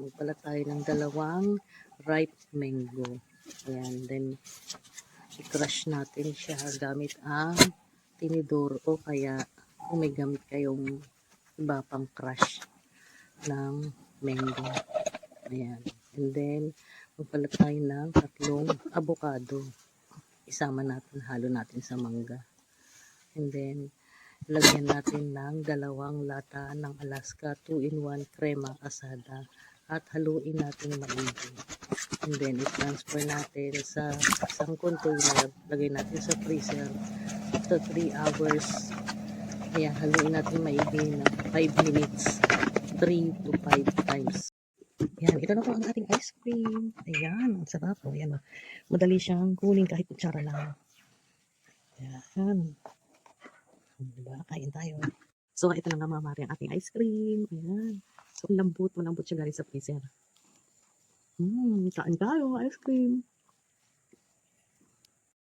magpalat tayo ng dalawang ripe mango. Ayan, then i-crush natin siya gamit ang tinidor o kaya kung may gamit kayong iba pang crush ng mango. Ayan. And then, magpalat tayo ng 3 avocado. Isama natin, halo natin sa mangga. And then, lagyan natin ng 2 lata ng Alaska 2-in-1 crema asada at haluin natin maigi. And then, i-transfer natin sa isang container. Lagay natin sa freezer after 3 hours. Ayan, haluin natin maigi na 5 minutes. 3 to 5 times. Ayan, ito na po ang ating ice cream. Ayan, ang sarap. Ayan, madali siyang kunin kahit kutsara lang. Ayan. Diba? Kain tayo. So, ito na nga mga mare ang ating ice cream. Ayan. So, malambot siya galing sa freezer. Kain tayo, ice cream.